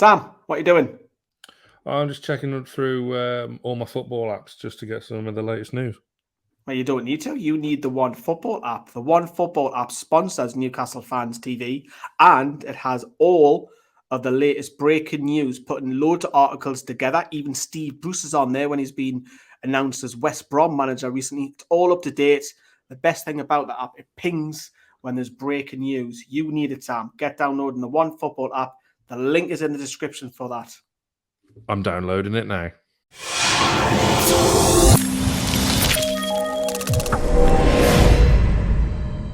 Sam, what are you doing? I'm just checking through all my football apps just to get some of the latest news. Well, you don't need to. You need the One Football app. The One Football app sponsors Newcastle Fans TV, and it has all of the latest breaking news, putting loads of articles together. Even Steve Bruce is on there when he's been announced as West Brom manager recently. It's all up to date. The best thing about the app, it pings when there's breaking news. You need it, Sam. Get downloading the One Football app. The link is in the description for that. I'm downloading it now.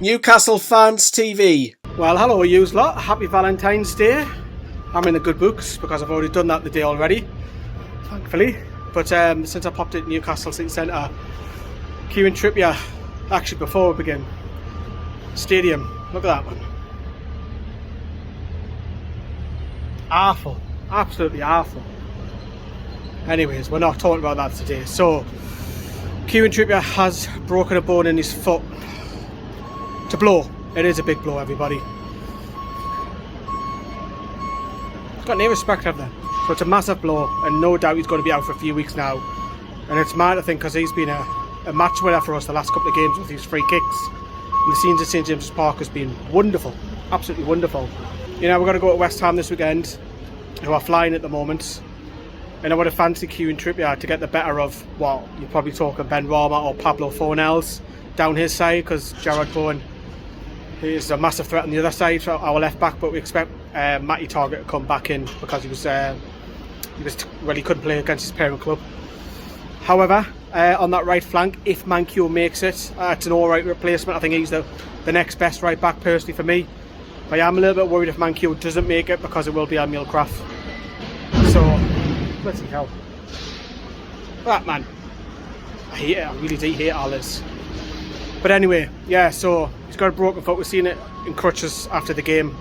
Newcastle Fans TV. Well, hello, yous lot. Happy Valentine's Day. I'm in the good books because I've already done that the day already, thankfully. But since I popped at Newcastle City Centre, Kieran Trippier, actually before we begin, stadium, look at that one. Awful, absolutely awful. Anyways, we're not talking about that today. So, Kieran Trippier has broken a bone in his foot. It's a blow. It is a big blow, everybody. He's got no respect of them. So it's a massive blow, and no doubt he's going to be out for a few weeks now. And it's mad, I think, because he's been a match winner for us the last couple of games with his free kicks. And the scenes at St James's Park has been wonderful. Absolutely wonderful. You know, we're going to go to West Ham this weekend, who are flying at the moment. And I would have fancied Kieran Trippier to get the better of, well, you're probably talking Ben Rama or Pablo Fornells down his side, because Jarrod Bowen is a massive threat on the other side for our left back. But we expect Matty Targett to come back in because he couldn't play against his parent club. However, on that right flank, if Manquillo makes it, it's an alright replacement. I think he's the next best right back personally for me. But I am a little bit worried if Manquillo doesn't make it, because it will be Emil Kraft. So, let's see how. That man, I hate it. I really do hate all this. But anyway, yeah, so he's got a broken foot. We've seen it in crutches after the game.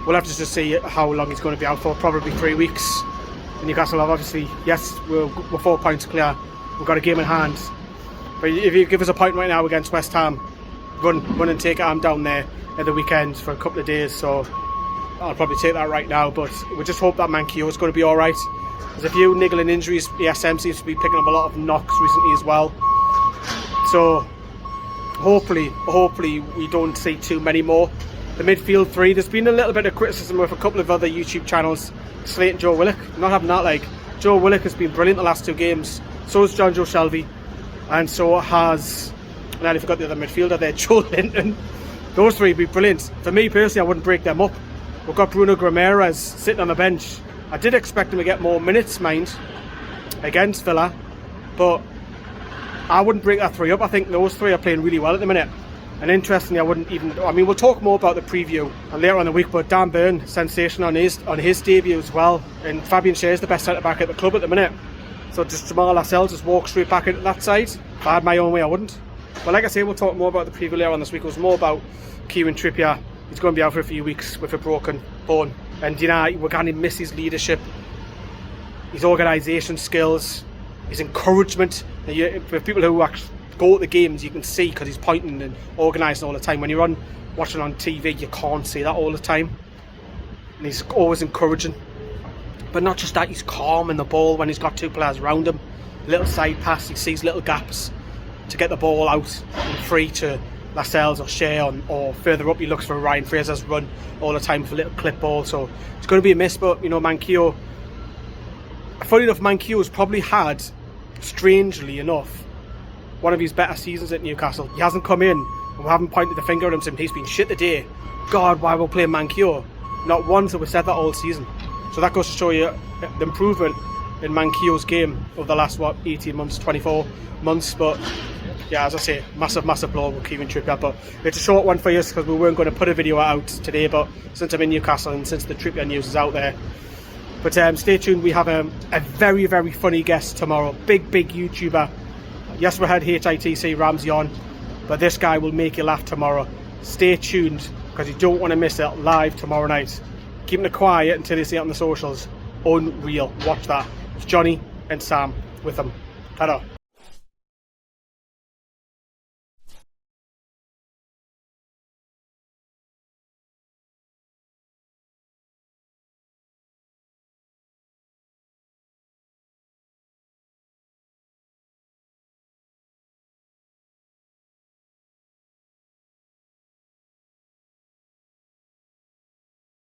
We'll have to just see how long he's going to be out for. Probably 3 weeks. And Newcastle have obviously, yes, we're 4 points clear. We've got a game in hand. But if you give us a point right now against West Ham, run and take it. I'm down there at the weekend for a couple of days, so I'll probably take that right now. But we just hope that Manquillo is going to be alright. There's a few niggling injuries. The SM seems to be picking up a lot of knocks recently as well. So hopefully we don't see too many more. The midfield three, there's been a little bit of criticism with a couple of other YouTube channels slating Joe Willock. Not having that. Like, Joe Willock has been brilliant the last 2 games. So has John Joe Shelby, and so has, and I forgot the other midfielder there, Joe Linton. Those three would be brilliant. For me personally, I wouldn't break them up. We've got Bruno Guimaraes sitting on the bench. I did expect him to get more minutes, mind, against Villa, but I wouldn't break that three up. I think those three are playing really well at the minute. And interestingly, we'll talk more about the preview and later on in the week, but Dan Burn, sensation on his debut as well. And Fabian Schär is the best centre-back at the club at the minute. So just Jamal Lascelles just walk straight back into that side. If I had my own way, I wouldn't. But like I say, we'll talk more about the preview later on this week. It was more about Kieran Trippier. He's going to be out for a few weeks with a broken bone. And, you know, we're going to miss his leadership, his organisation skills, his encouragement. For people who actually go to the games, you can see, because he's pointing and organising all the time. When you're watching on TV, you can't see that all the time. And he's always encouraging. But not just that, he's calm in the ball when he's got 2 players around him. Little side pass, he sees little gaps to get the ball out and free to Lascelles or Schär, or further up he looks for Ryan Fraser's run all the time for a little clip ball. So it's going to be a miss. But, you know, Manquillo, funny enough, Manquillo's probably had, strangely enough, one of his better seasons at Newcastle. He hasn't come in, and we haven't pointed the finger at him saying he's been shit today. God, why we're playing Manquillo? Not once have we said that all season. So that goes to show you the improvement in Manquillo's game over the last 18 months, 24 months. But yeah, as I say, massive blow with Kieran Trippier. But it's a short one for you because we weren't going to put a video out today, but since I'm in Newcastle and since the Trippier news is out there. But stay tuned, we have a very funny guest tomorrow. Big YouTuber. Yes, we had HITC Ramsey on, but this guy will make you laugh tomorrow. Stay tuned, because you don't want to miss it live tomorrow night. Keeping it quiet until you see it on the socials. Unreal. Watch that. It's Johnny and Sam with them. Ta-da.